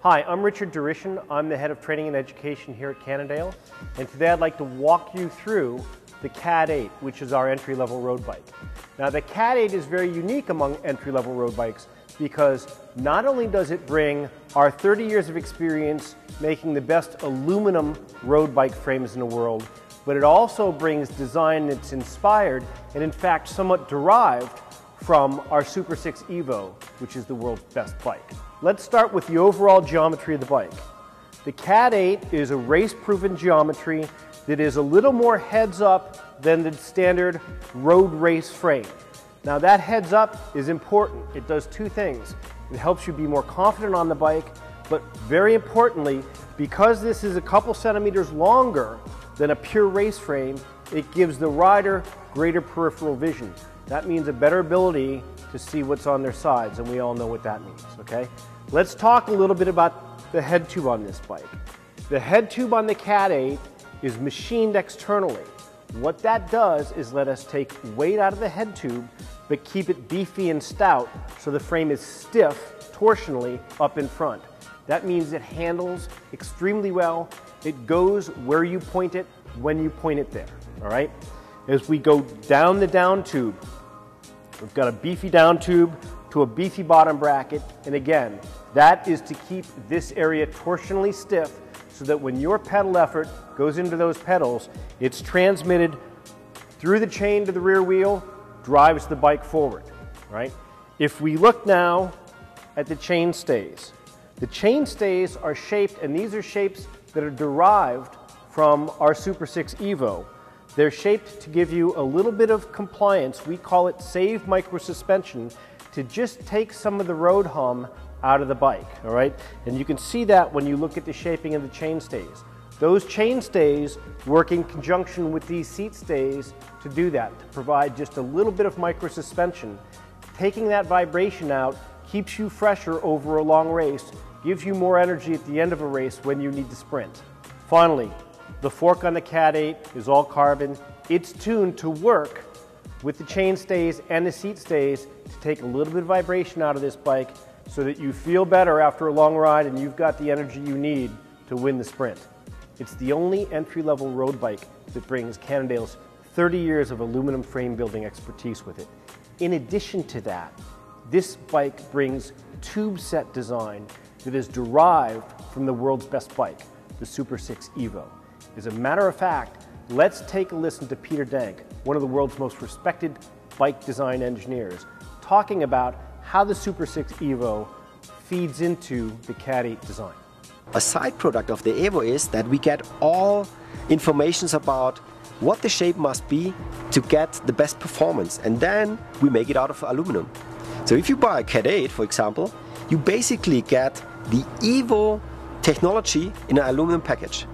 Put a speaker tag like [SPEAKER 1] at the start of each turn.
[SPEAKER 1] Hi, I'm Richard Durishan. I'm the head of training and education here at Cannondale, and today I'd like to walk you through the CAAD8, which is our entry-level road bike. Now, the CAAD8 is very unique among entry-level road bikes because not only does it bring our 30 years of experience making the best aluminum road bike frames in the world, but it also brings design that's inspired and in fact somewhat derived from our Super 6 Evo, which is the world's best bike. Let's start with the overall geometry of the bike. The CAAD8 is a race-proven geometry that is a little more heads up than the standard road race frame. Now that heads up is important. It does two things. It helps you be more confident on the bike, but very importantly, because this is a couple centimeters longer than a pure race frame, it gives the rider greater peripheral vision. That means a better ability to see what's on their sides, and we all know what that means, okay? Let's talk a little bit about the head tube on this bike. The head tube on the CAAD8 is machined externally. What that does is let us take weight out of the head tube, but keep it beefy and stout so the frame is stiff torsionally up in front. That means it handles extremely well. It goes where you point it, when you point it there, all right? As we go down the down tube, we've got a beefy down tube to a beefy bottom bracket, and again, that is to keep this area torsionally stiff so that when your pedal effort goes into those pedals, it's transmitted through the chain to the rear wheel, drives the bike forward, right? If we look now at the chain stays, the chain stays are shaped, and these are shapes that are derived from our Super 6 Evo. They're shaped to give you a little bit of compliance. We call it save micro suspension, to just take some of the road hum out of the bike, all right? And you can see that when you look at the shaping of the chain stays. Those chain stays work in conjunction with these seat stays to do that, to provide just a little bit of micro suspension. Taking that vibration out keeps you fresher over a long race, gives you more energy at the end of a race when you need to sprint. Finally, the fork on the CAAD8 is all carbon. It's tuned to work with the chain stays and the seat stays to take a little bit of vibration out of this bike so that you feel better after a long ride and you've got the energy you need to win the sprint. It's the only entry-level road bike that brings Cannondale's 30 years of aluminum frame building expertise with it. In addition to that, this bike brings tube set design that is derived from the world's best bike, the Super 6 Evo. As a matter of fact, let's take a listen to Peter Dank, one of the world's most respected bike design engineers, talking about how the Super 6 Evo feeds into the CAAD8 design.
[SPEAKER 2] A side product of the Evo is that we get all informations about what the shape must be to get the best performance, and then we make it out of aluminum. So if you buy a CAAD8, for example, you basically get the Evo technology in an aluminum package.